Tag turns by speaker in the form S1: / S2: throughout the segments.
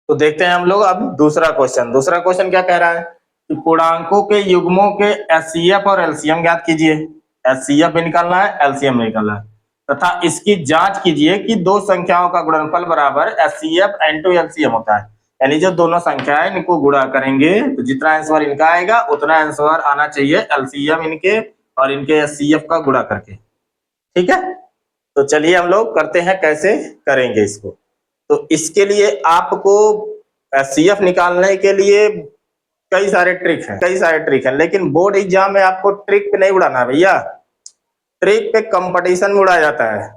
S1: तो देखते हैं हम लोग अब दूसरा क्वेश्चन। दूसरा क्वेश्चन क्या कह रहा है कि पूर्णांकों के युग्मों के एचसीएफ और एलसीएम ज्ञात कीजिए। एचसीएफ भी निकालना है, एलसीएम भी निकालना है, तथा इसकी जांच कीजिए कि दो संख्याओं का गुणनफल बराबर एचसीएफ इनटू एलसीएम होता है। यानी जो दोनों संख्याएं इनको गुणा करेंगे तो जितना आंसर इनका आएगा उतना आंसर आना चाहिए एलसीएम इनके और इनके एचसीएफ का गुणा करके। ठीक है, तो चलिए हम लोग करते हैं कैसे करेंगे इसको। तो इसके लिए आपको एचसीएफ निकालने के लिए कई सारे ट्रिक हैं, लेकिन बोर्ड एग्जाम में आपको ट्रिक पे नहीं उड़ाना है भैया, ट्रिक पे कंपटीशन में उड़ाया जाता है।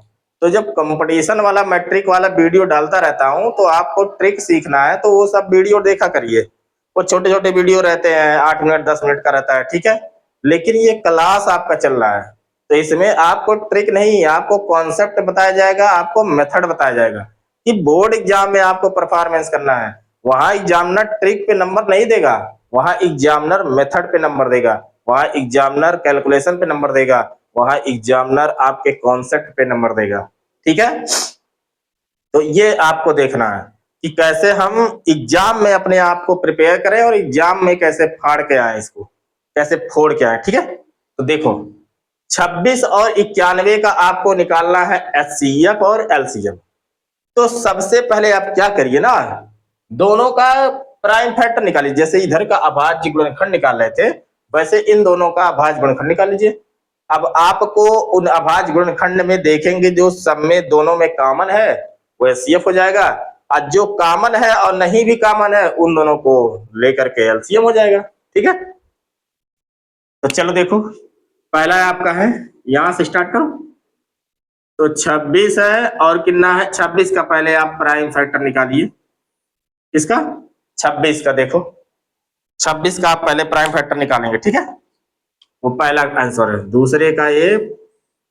S1: तो जब कंपटीशन वाला मैट्रिक वाला वीडियो डालता रहता हूं तो आपको ट्रिक सीखना है तो वो सब वीडियो देखा करिए। वो छोटे छोटे वीडियो रहते हैं, 8 मिनट 10 मिनट का रहता है, ठीक है, लेकिन ये क्लास आपका चल रहा है तो इसमें आपको ट्रिक नहीं, आपको कॉन्सेप्ट बताया जाएगा, आपको मेथड बताया जाएगा कि बोर्ड एग्जाम में आपको परफॉर्मेंस करना है। वहां एग्जामिनर ट्रिक पे नंबर नहीं देगा, वहां एग्जामिनर मेथड पे नंबर देगा, वहां एग्जामिनर कैलकुलेशन पे नंबर देगा, वहां एग्जामिनर आपके कॉन्सेप्ट पे नंबर देगा। ठीक है, तो ये आपको देखना है कि कैसे हम एग्जाम में अपने आप को प्रिपेयर करें और एग्जाम में कैसे फाड़ के आए, इसको कैसे फोड़ के आए। ठीक है, तो देखो 26 और 91 का आपको निकालना है एचसीएफ और एलसीएम। तो सबसे पहले आप क्या करिए ना, दोनों का प्राइम फैक्टर निकालिए। जैसे इधर का अभाज्य गुणनखंड निकाल रहे थे वैसे इन दोनों का अभाज्य गुणनखंड निकाल लीजिए। अब आपको उन अभाज्य गुणनखंड में देखेंगे जो सब में दोनों में कॉमन है वो एचसीएफ हो जाएगा, और जो कॉमन है और नहीं भी कॉमन है उन दोनों को लेकर के एलसीएम हो जाएगा। ठीक है, तो चलो देखो पहला आपका है, यहां से स्टार्ट करो। तो 26 है और कितना है, 26 का पहले आप प्राइम फैक्टर निकालिए। किसका, 26 का। देखो 26 का आप पहले प्राइम फैक्टर निकालेंगे, ठीक है, वो पहला आंसर है। दूसरे का ये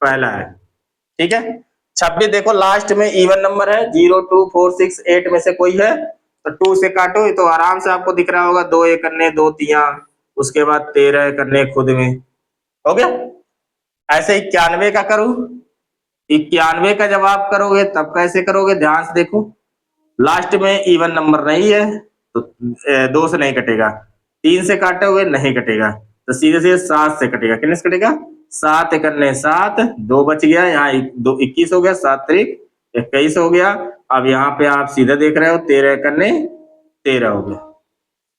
S1: पहला है, ठीक है। 26 देखो लास्ट में इवन नंबर है, 0 2 4 6 8 में से कोई है तो 2 से काटो तो आराम से आपको दिख रहा होगा, 2 एक करने 2 तिया, उसके बाद 13 करने खुद में, हो गया। ऐसे 91 का करूं, 91 का जब आप करोगे तब कैसे करोगे, ध्यान से देखो। लास्ट में इवन नंबर नहीं है तो 2 से नहीं कटेगा, 3 से काटोगे नहीं कटेगा तो सीधे सीधे 7 से कटेगा। कितने से कटेगा, 7 करने 7, 2 बच गया, यहाँ 2 21 हो गया, 7 3 21 हो गया। अब यहाँ पे आप सीधे देख रहे हो 13 करने 13 हो गया।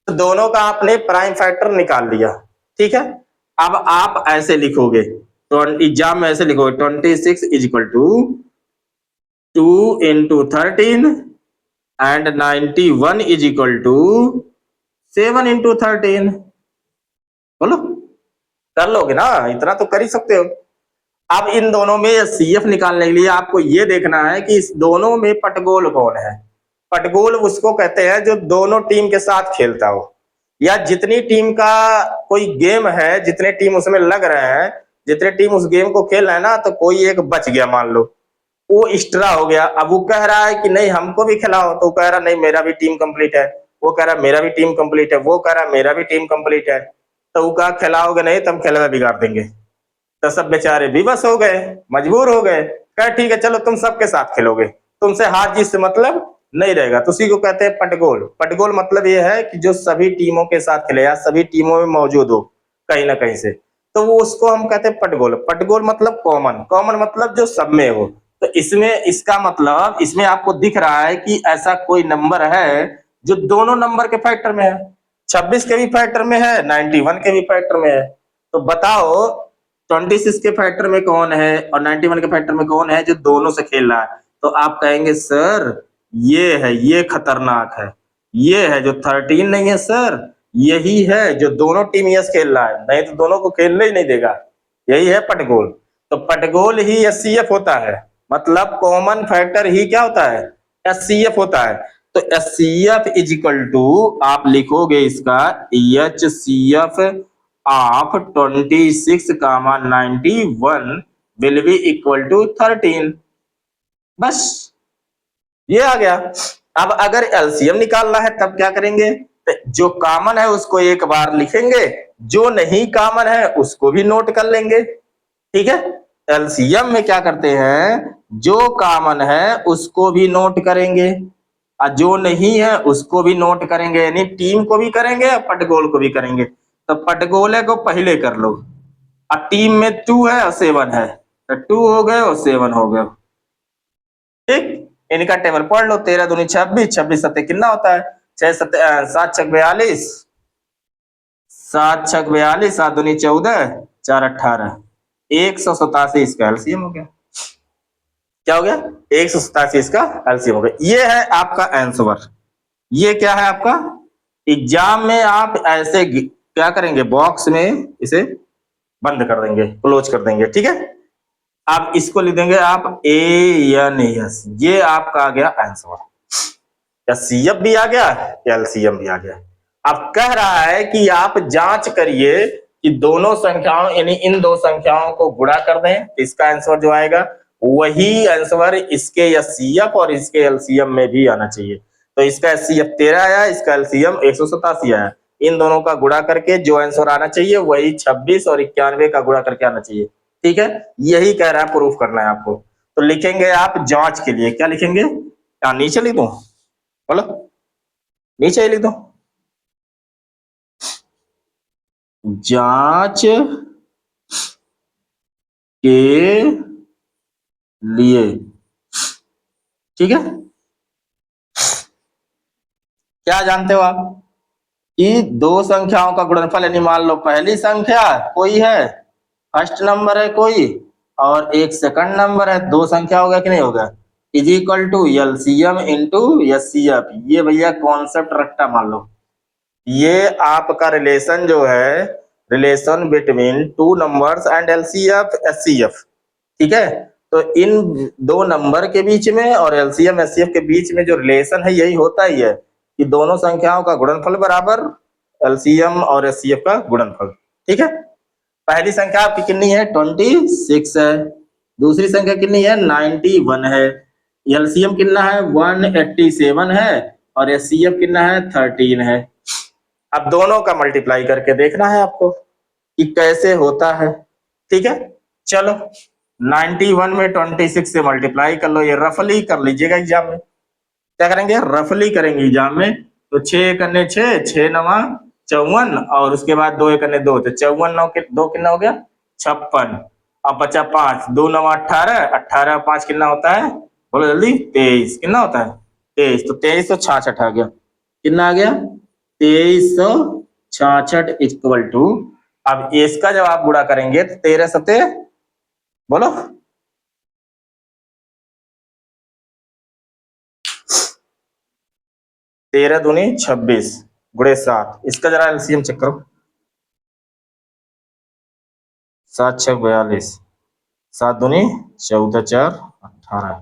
S1: तो दोनों का आपने प्राइम फैक्टर निकाल लिया, ठीक है। अब आप ऐसे लिखोगे, तो एग्जाम में ऐसे लिखोगे 26 is equal to 2 into 13 and 91 is equal to 7 into 13। बोलो कर लोगे ना, इतना तो कर ही सकते हो। अब इन दोनों में सीएफ निकालने के लिए आपको ये देखना है कि इस दोनों में पटगोल कौन है। पटगोल उसको कहते हैं जो दोनों टीम के साथ खेलता हो, या जितनी टीम का कोई गेम है, जितने टीम उसमें लग रहे हैं, जितने टीम उस गेम को खेल रहे हैं ना, तो कोई एक बच गया, मान लो वो एक्स्ट्रा हो गया। अब वो कह रहा है कि नहीं हमको भी खिलाओ, तो कह रहा नहीं मेरा भी टीम कंप्लीट है, वो कह रहा मेरा भी टीम कंप्लीट है, वो कह रहा मेरा भी टीम कंप्लीट है। तो वो कहा खिलाओगे नहीं तब खेलना बिगाड़ देंगे। तो सब बेचारे विवश हो गए, मजबूर हो गए, कह ठीक है चलो तुम सबके साथ खेलोगे, तुमसे हार जीत से मतलब नहीं रहेगा। तो उसी को कहते हैं पटगोल। पटगोल मतलब ये है कि जो सभी टीमों के साथ खेले या सभी टीमों में मौजूद हो कहीं ना कहीं से, तो वो उसको हम कहते हैं पटगोल। पटगोल मतलब कॉमन, कॉमन मतलब जो सब में हो। तो इसमें इसका मतलब इसमें आपको दिख रहा है कि ऐसा कोई नंबर है जो दोनों नंबर के फैक्टर में है, 26 के भी फैक्टर में है, 91 के भी फैक्टर में है। तो बताओ 26 के फैक्टर में कौन है और 91 के फैक्टर में कौन है जो दोनों से खेल रहा है। तो आप कहेंगे सर ये है, ये खतरनाक है, ये है जो 13 नहीं है सर, यही है जो दोनों टीम यस खेल रहा है, नहीं तो दोनों को खेलने ही नहीं देगा। यही है पटगोल। तो पटगोल ही एचसीएफ होता है, मतलब कॉमन फैक्टर ही क्या होता है, एचसीएफ होता है। तो एचसीएफ इज इक्वल टू आप लिखोगे इसका HCF of 26, 91 will be equal to 13। बस ये आ गया। अब अगर एलसीएम निकालना है तब क्या करेंगे, जो कॉमन है उसको एक बार लिखेंगे, जो नहीं कॉमन है उसको भी नोट कर लेंगे, ठीक है। एलसीएम में क्या करते हैं, जो कॉमन है उसको भी नोट करेंगे और जो नहीं है उसको भी नोट करेंगे, यानी टीम को भी करेंगे और पटगोल को भी करेंगे। तो पटगोले को पहले कर लो, और टीम में 2 है और 7 है, तो 2 हो गए और 7 हो गए। ठीक, इनका टेबल पढ़ लो। 13 दूनी 26, 26 सत्ते कितना होता है, 7 छक 42, 7 छक 42, 7 दूनी 14, 4 18, 187 इसका एलसीएम हो गया। क्या हो गया, 187 इसका एलसीएम हो गया। ये है आपका आंसर। ये क्या है आपका, एग्जाम में आप ऐसे क्या करेंगे, बॉक्स में इसे बंद कर देंगे, क्लोज कर देंगे। ठीक है, आप इसको लिख देंगे आप ANS, ये आपका आ गया आंसर। या CF भी आ गया, एलसीएम भी आ गया। अब कह रहा है कि आप जांच करिए कि दोनों संख्याओं, यानी इन दो संख्याओं को गुणा कर दें, इसका आंसर जो आएगा वही आंसर इसके एचसीएफ और इसके एलसीएम में भी आना चाहिए। तो इसका एचसीएफ 13 आया, इसका एलसीएम 187 आया। इन दोनों का गुणा करके जो आंसर आना चाहिए वही 26 और 91 का गुणा करके आना चाहिए। ठीक है, यही कह रहा है, प्रूफ करना है आपको। तो लिखेंगे आप जांच के लिए, क्या लिखेंगे, क्या नीचे लिख दूं, बोलो, नीचे ही लिख दो, जांच के लिए। ठीक है, क्या जानते हो आप कि दो संख्याओं का गुणनफल, यानी मान लो पहली संख्या कोई है, फर्स्ट नंबर है कोई, और एक सेकंड नंबर है, दो संख्या हो गया कि नहीं हो गया, is equal to LCM into HCF. ये भैया कॉन्सेप्ट रखता मान लो, ये आपका रिलेशन जो है, relation between two numbers and LCF HCF. ठीक है, तो इन दो नंबर के बीच में और एलसीएम एचसीएफ के बीच में जो रिलेशन है यही होता ही है कि दोनों संख्याओं का गुणनफल बराबर एलसीएम और एचसीएफ का गुणनफल। ठीक है, पहली संख्या आपकी कितनी है, 26 है, दूसरी संख्या कितनी है, 91 है, एलसीएम कितना है, 187 है, और एचसीएफ कितना है, 13 है। अब दोनों का मल्टीप्लाई करके देखना है आपको कि कैसे होता है। ठीक है, चलो 91 में 26 से मल्टीप्लाई कर लो, ये रफली कर लीजिएगा एग्जाम में। क्या करेंगे, रफली करेंगे एग्जाम में। तो 6 करने 6, 6 नवा 54, और उसके बाद 2 करने 2, तो 54 9 के 2 कितना हो गया, 56। अब बचा 5, 2 नवा 18, 18 5 कितना होता है, बोलो जल्दी, 23 कितना होता है, 23। तो 2366 आ गया, कितना आ गया, 2366 इक्वल टू। अब इसका जब आप गुणा करेंगे तो 13 सते, बोलो, तेरह दूनी 26 गुणे 7, इसका जरा एलसीएम चेक करो, 7 6 42, 7 दूनी 14 4 18।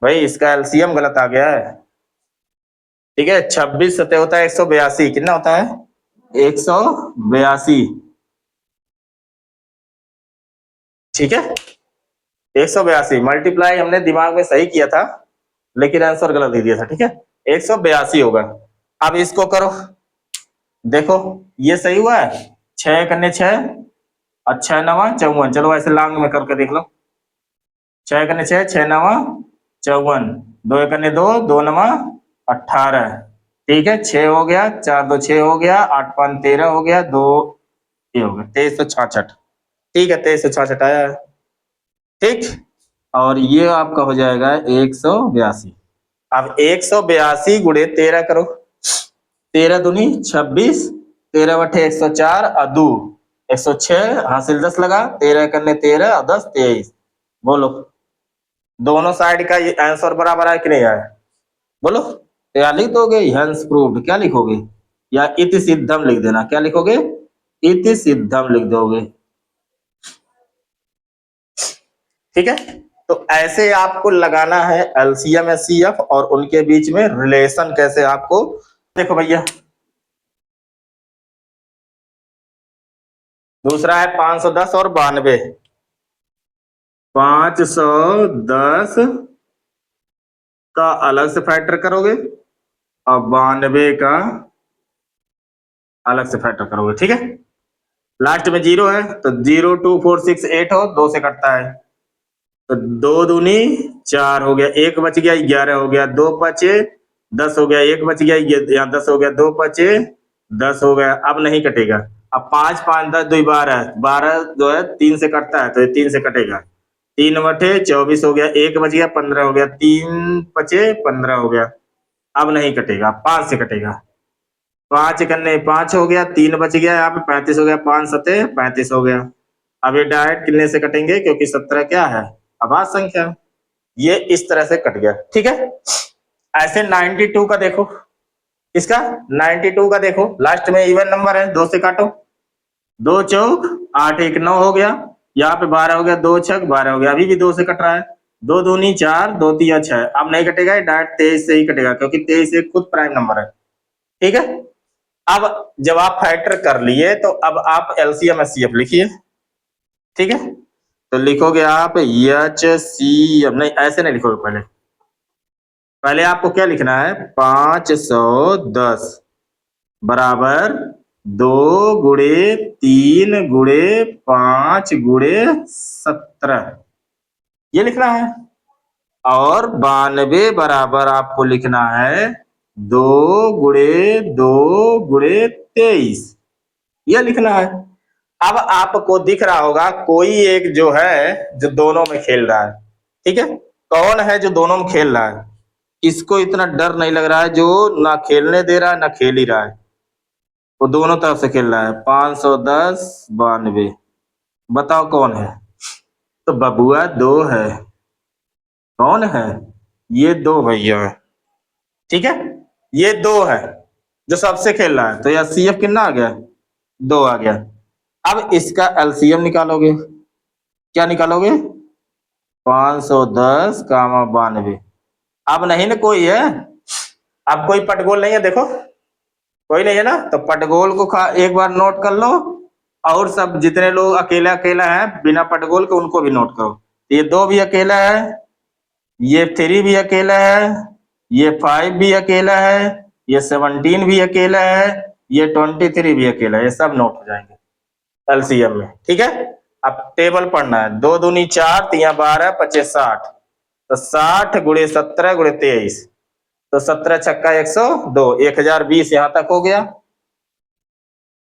S1: भाई इसका एलसीएम गलत आ गया है। ठीक है, 26 सते होता है 182, कितना होता है, 182। ठीक है, 182 मल्टीप्लाई हमने दिमाग में सही किया था, लेकिन आंसर गलत दे दिया था। ठीक है, 182 होगा। अब इसको करो, देखो ये सही हुआ है, 6 करने 6, अच्छा 9 54, चलो ऐसे लॉन्ग में करके देख लो, 6 करने 6, 6 9 54, 2 करने 2, 2 9 18। ठीक है, 6 हो गया, 4 2 6 हो गया, 8 5 13 हो गया, 2 ये हो गया 2366। ठीक है, 2366 आया है। ठीक, और ये आपका हो जाएगा 182। अब 182 गुणे 13 करो, 13 दूनी 26, 13 बटे 104 अदू 106, हासिल 10 लगा, 13 करने 13 और 10 23। बोलो दोनों साइड का ये आंसर बराबर है कि नहीं आया, बोलो। क्या लिख दोगे, हेंस प्रूव्ड, क्या लिखोगे, या इति सिद्धम लिख देना, क्या लिखोगे, इति सिद्धम लिख दोगे। ठीक है, तो ऐसे आपको लगाना है एलसीएम एचसीएफ और उनके बीच में रिलेशन कैसे आपको, देखो भैया दूसरा है 510 और 92, 510 का अलग से फैक्टर करोगे और 92 का अलग से फैक्टर करोगे। ठीक है, लास्ट में 0 है तो 0 2 4 6 8 हो, 2 से कटता है, तो 2 दूनी 4 हो गया, 1 बच गया, 11 हो गया, 2 बचे 10 हो गया, 1 बच गया, ये यहाँ 10 हो गया, 2 बचे 10 हो गया। अब नहीं कटेगा। अब 5 5 10 2 12, 12 जो है 3 से कटता है तो ये 3 से कटेगा। 3 बटे 24 हो गया, 1 बच गया, 15 हो गया, 3 बचे 15 हो गया। अब नहीं कटेगा, 5 से कटेगा। 5 करने 5 हो गया, 3 बच गया, यहाँ पे 35 हो गया, 5 सते 35 हो गया। अब ये डायरेक्ट कितने से कटेंगे, क्योंकि 17 क्या है, अभाज्य संख्या। ये इस तरह से कट गया, ठीक है। ऐसे 92 का देखो, इसका 92 का देखो, लास्ट में इवन नंबर है, 2 से काटो, 2 चौक 8 1 9 हो गया, यहाँ पे 12 हो गया, 2 छक 12 हो गया, अभी भी 2 से कट रहा है, 2 दूनी 4, 2 तिया 6। अब नहीं कटेगा, डायरेक्ट 23 से ही कटेगा, क्योंकि 23 एक खुद प्राइम नंबर है, ठीक है। अब जब आप फैक्टर कर लिए तो अब आप एलसीएम एचसीएफ लिखिए, ठीक है। तो लिखोगे आप एचसीएफ, नहीं ऐसे नहीं लिखोगे, पहले आपको क्या लिखना है, 510 बराबर 2 गुणे 3 गुणे 5 गुणे 17, ये लिखना है। और 92 बराबर आपको लिखना है 2 गुणे 2 गुणे 23, ये लिखना है। अब आपको दिख रहा होगा कोई एक जो है जो दोनों में खेल रहा है, ठीक है। कौन है जो दोनों में खेल रहा है, इसको इतना डर नहीं लग रहा है, जो ना खेलने दे रहा है ना खेल ही रहा है, वो दोनों तरफ से खेल रहा है। 510 92, बताओ कौन है। तो बबुआ 2 है, कौन है, ये 2 भैया है, ठीक है। ये 2 है जो सबसे खेल रहा है, तो यह सीएफ कितना आ गया, 2 आ गया। अब इसका एलसीएम निकालोगे, क्या निकालोगे, 510 कामा 92। अब नहीं ना कोई है, अब कोई पटगोल नहीं है, देखो कोई नहीं है ना, तो पटगोल को एक बार नोट कर लो, और सब जितने लोग अकेला अकेला है बिना पटगोल के उनको भी नोट करो। ये 2 भी अकेला है, ये 3 भी अकेला है, ये 5 भी अकेला है, ये 17 भी अकेला है, ये 23 भी अकेला है, ये सब नोट हो जाएंगे एलसीएम में, ठीक है। अब टेबल पढ़ना है, 2 दूनी 4 3 12 25 60, तो 60 गुणे 17 गुणे 23, तो 17 छक्का 102, 1020 यहां तक हो गया,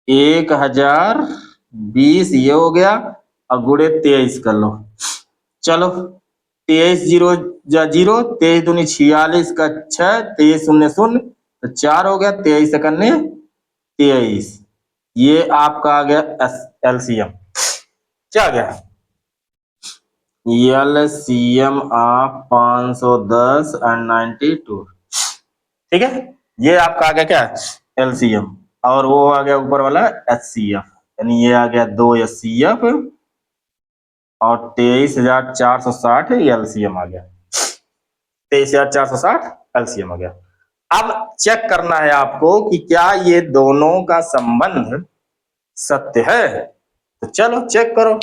S1: 1020 ये हो गया। अब गुणे 23 कर लो, चलो 23 जीरो जा 0, 23 दूनी 46 का 6, 23 शून्य शून्य, तो 4 हो गया, 23 से करने 23, ये आपका आ गया एलसीएम। क्या आ गया, एलसीएम ऑफ 510 एंड 92, ठीक है। ये आपका आ गया क्या, एलसीएम। और वो आ गया ऊपर वाला एचसीएफ, यानी ये आ गया 2 एचसीएफ और 23,460 एलसीएम आ गया, 23,460 एलसीएम आ गया। अब चेक करना है आपको कि क्या ये दोनों का संबंध सत्य है, तो चलो चेक करो।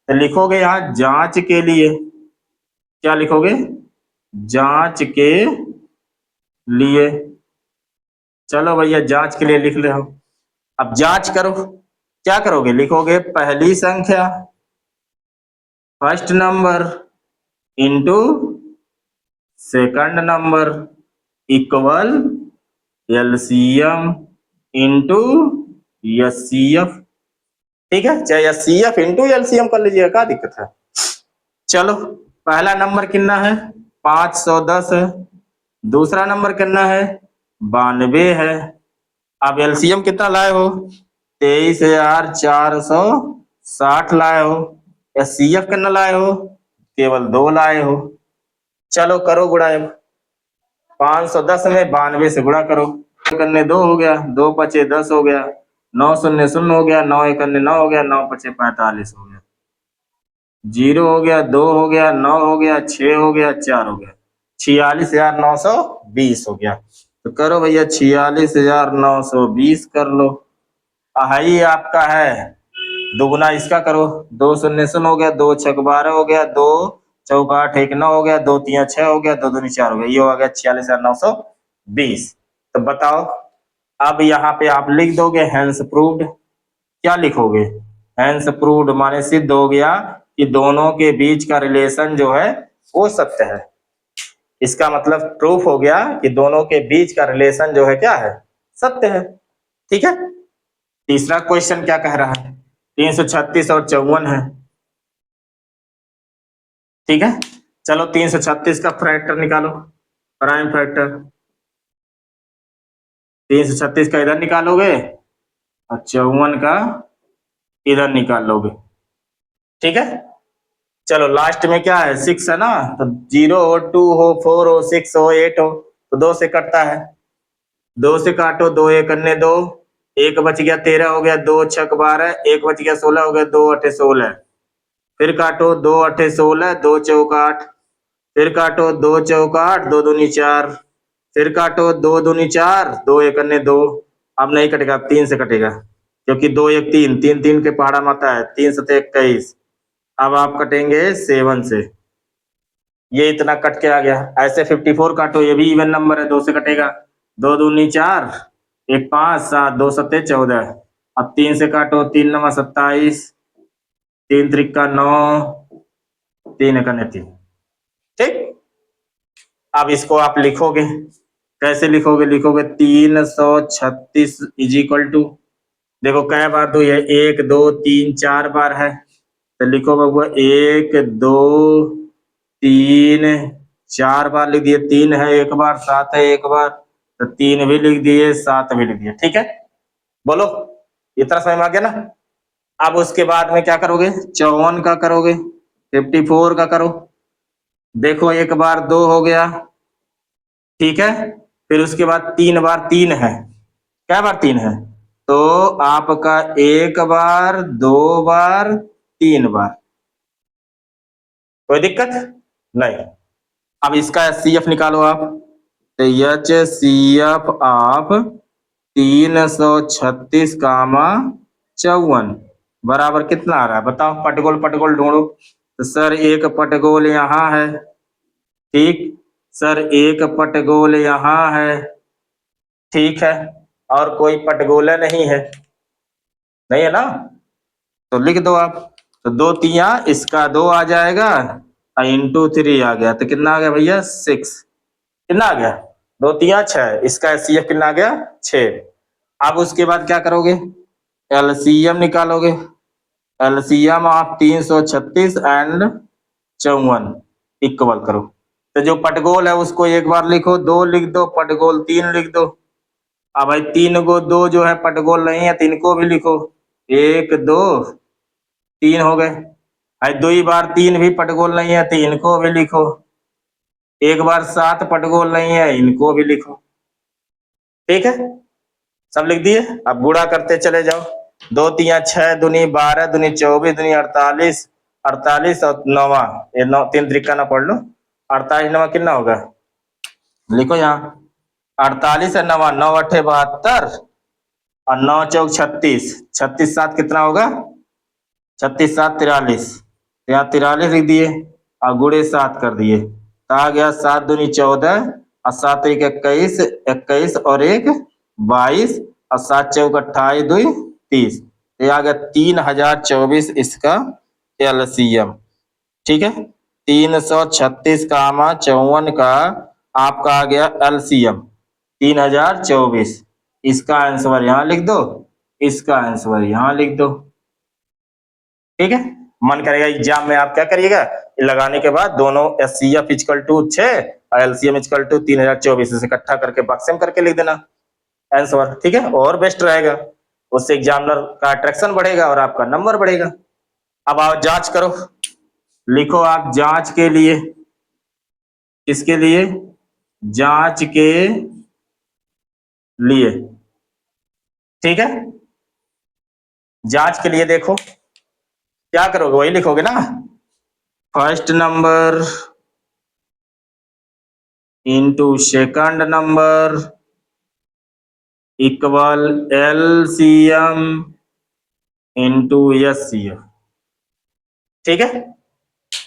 S1: तो लिखोगे यहां जांच के लिए, क्या लिखोगे, जांच के लिए, चलो भैया जांच के लिए लिख ले हम। अब जांच करो, क्या करोगे, लिखोगे पहली संख्या first number into second number equal LCM into HCF, ठीक है। चाहे एचसीएफ इंटू एलसीएम कर लीजिएगा, क्या दिक्कत है। चलो पहला नंबर कितना है, 510 है, दूसरा नंबर कितना है, 92 है। अब एलसीएम कितना लाए हो, 23,460 लाए हो। एचसीएफ कितना लाए हो, केवल 2 लाए हो। चलो करो गुणा, 510 में 92 से गुणा करो, करने 2 हो गया, 2 पचे 10 हो गया, 9 शून्य शून्य हो गया, 9 एक 9 हो गया, 9 पचे 45 हो गया, 0 हो गया, 2 हो गया, 9 हो गया, 6 हो गया, 4 हो गया, 46,920 हो गया। तो करो भैया 46,920 कर लो। हाई आपका है दुगुना इसका करो, 2 शून्य शून्य हो गया, 2 छक 12 हो गया, 2 चौक 8 1 9 हो गया, 2 3 6 हो गया, 2 दूनी 4 हो गया, ये हो गया 46,920। तो बताओ, अब यहाँ पे आप लिख दोगे हैंस प्रूव्ड। क्या लिखोगे, हैंस प्रूव्ड माने सिद्ध हो गया कि दोनों के बीच का रिलेशन जो है वो सत्य है। इसका मतलब प्रूफ हो गया कि दोनों के बीच का रिलेशन जो है क्या है, सत्य है। ठीक है। तीसरा क्वेश्चन क्या कह रहा है, 336 और 54 है। ठीक है, चलो 336 का फैक्टर निकालो, प्राइम फैक्टर। 336 का इधर निकालोगे और 54 का इधर निकाल लोगे। ठीक है, चलो लास्ट में क्या है, 6 है ना, तो 0 हो, 2 हो, 4 हो, 6 हो, 8 हो, तो 2 से कटता है। 2 से काटो, 2 एक अन्य 2, एक बच गया, 13 हो गया, 2 छक 12, एक बच गया, 16 हो गया, 2 अठे 16। फिर काटो, 2 अठे 16, 2 चौक 8। फिर काटो, 2 चौक 8, 2 दूनी 4। फिर काटो, 2 दूनी 4, 2 एक अन्य 2। अब नहीं कटेगा, 3 से कटेगा, क्योंकि 2 एक 3, 3 3 के पहाड़ा माता है, 3 सते 21। अब आप कटेंगे 7 से, ये इतना कट के आ गया। ऐसे 54 काटो, ये भी इवन नंबर है, 2 से कटेगा, 2 दूनी 4, एक 5, 7, 2 सत्ते 14। अब 3 से काटो, 3 नवा 27, 3 त्रिका 9, 3 एक 3। ठीक, अब इसको आप लिखोगे, कैसे लिखोगे, लिखोगे 336 इज इक्वल टू, देखो कै बार दो, ये 1 2 3 4 बार है, तो लिखो बबुआ 1 2 3 4 बार लिख दिए, 3 है एक बार, 7 है एक बार, तो 3 भी लिख दिए, 7 भी लिख दिए। ठीक है, बोलो इतना समझ में आ गया ना। अब उसके बाद में क्या करोगे, 54 का करोगे, 54 का करो, देखो एक बार 2 हो गया। ठीक है, फिर उसके बाद 3 बार 3 है, क्या बार 3 है, तो आपका एक बार, 2 बार, 3 बार, कोई दिक्कत नहीं। अब इसका एचसीएफ निकालो आप, तो एचसीएफ ऑफ 336 कामा 54 बराबर कितना आ रहा है, बताओ, पटगोल पटगोल ढूंढो। तो सर एक पटगोल यहाँ है, ठीक, सर एक पटगोल यहाँ है, ठीक है, और कोई पटगोला नहीं है, नहीं है ना, तो लिख दो आप। तो 2 तिया, इसका 2 आ जाएगा, इंटू 3 आ गया, तो कितना आ गया भैया, 6। कितना आ गया, 2 तिया 6, इसका एचसीएफ कितना आ गया, 6। अब उसके बाद क्या करोगे, एलसीएम निकालोगे, एलसीएम ऑफ 336 एंड 54 इक्वल करो। तो जो पटगोल है उसको एक बार लिखो, 2 लिख दो, पटगोल 3 लिख दो। अब भाई 3 को 2 जो है पटगोल नहीं है, 3 को भी लिखो, 1 2 3 हो गए। भाई 2 बार 3 भी पटगोल नहीं है, तो इनको भी लिखो। एक बार 7 पटगोल नहीं है, इनको भी लिखो। ठीक है, सब लिख दिए। अब गुणा करते चले जाओ, 2 तिया 6 दूनी 12 दूनी 24 दूनी 48, 48 और 9, ये 9 3 त्रिका ना पढ़ लो, 48 9 कितना होगा, लिखो यहाँ, 48 है 9, 9 अठे 72 और 9 चौक 36, 36 7 कितना होगा, 36 7 43, यहाँ 43 लिख दिए और गुड़े 7 कर दिए, तो आ गया 7 दूनी 14 और 7 एक 21, 21 और 1 22 और 7 चौक 28 2 30, ये आ गया 3024 इसका एलसीएम। ठीक है, 336 कामा 54 का आपका आ गया एलसीएम 3024। इसका आंसर यहाँ लिख दो, इसका आंसर यहाँ लिख दो। ठीक है, मन करेगा एग्जाम में आप क्या करिएगा, लगाने के बाद दोनों एचसीएफ इक्वल टू 6 और एलसीएम इक्वल टू 3024 से इकट्ठा करके बक्से में करके लिख देना आंसर। ठीक है, और बेस्ट रहेगा, उससे एग्जामिनर का अट्रैक्शन बढ़ेगा और आपका नंबर बढ़ेगा। अब आप जांच करो, लिखो आप जांच के लिए, किसके लिए, जांच के लिए। ठीक है, जांच के लिए देखो क्या करोगे, वही लिखोगे ना, first number into second number equal LCM into HCF. ठीक है,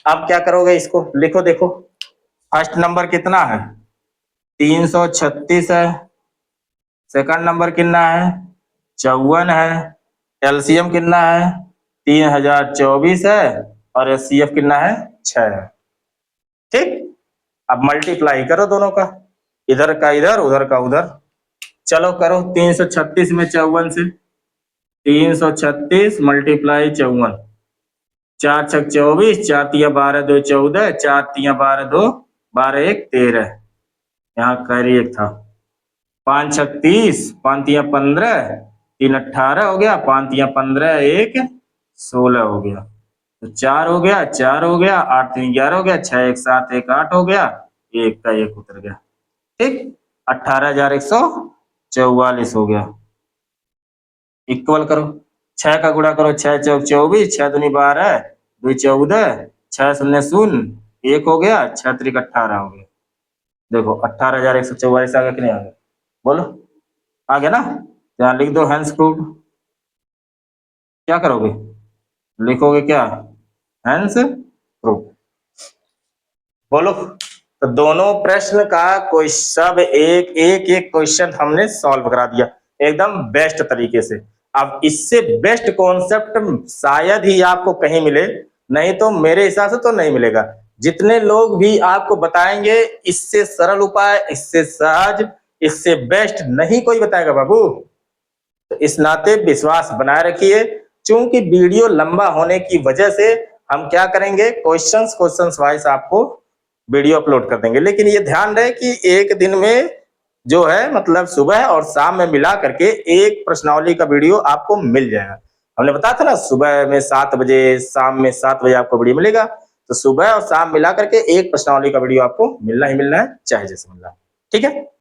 S1: अब क्या करोगे, इसको लिखो, देखो फर्स्ट नंबर कितना है, 336 है, सेकंड नंबर कितना है, 54 है, एलसीएम कितना है, 3024 है, और एचसीएफ कितना है, 6 है। अब मल्टीप्लाई करो दोनों का, इधर का इधर, उधर का उधर। चलो करो 336 में 54 से, 336 मल्टीप्लाई 54, 4 छक 24, 4 तिया 12, 2 14, 4 तिया 12, 2 12 1 13, यहाँ कैरी एक था। 5 छक 30, 5 तिया 15, 3 18 हो गया, 5 तिया 15, 1 16 हो गया, तो 4 हो गया, 4 हो गया, 8 3 11 हो गया, 6 1 7 1 8 हो गया, 1 का 1 उतर गया। ठीक, 18,144 हो गया। इक्वल करो, 6 का गुणा करो, 6 चौक 24, 6 दूनी 12, 2 14, 6 शून्य शून्य 1 हो गया, 6 त्रिक 18 हो गया। देखो 18,144 आ गया कि नहीं आ गया, बोलो आ गया ना। यहाँ लिख दो हैंस प्रूव्ड। क्या करोगे, लिखोगे क्या, हैंस प्रूव्ड। बोलो, तो दोनों प्रश्न का कोई सब एक एक एक क्वेश्चन हमने सॉल्व करा दिया एकदम बेस्ट तरीके से। अब इससे बेस्ट कॉन्सेप्ट शायद ही आपको कहीं मिले, नहीं तो मेरे हिसाब से तो नहीं मिलेगा। जितने लोग भी आपको बताएंगे इससे सरल उपाय, इससे सहज, इससे बेस्ट नहीं कोई बताएगा बाबू। तो इस नाते विश्वास बनाए रखिए। चूंकि वीडियो लंबा होने की वजह से हम क्या करेंगे, क्वेश्चंस वाइज आपको वीडियो अपलोड कर देंगे, लेकिन ये ध्यान रहे कि एक दिन में जो है मतलब सुबह और शाम में मिला करके एक प्रश्नावली का वीडियो आपको मिल जाएगा। हमने बताया था ना, सुबह में 7 बजे, शाम में 7 बजे आपको वीडियो मिलेगा। तो सुबह और शाम मिला करके एक प्रश्नावली का वीडियो आपको मिलना ही मिलना है, चाहे जैसे मिलना है। ठीक है।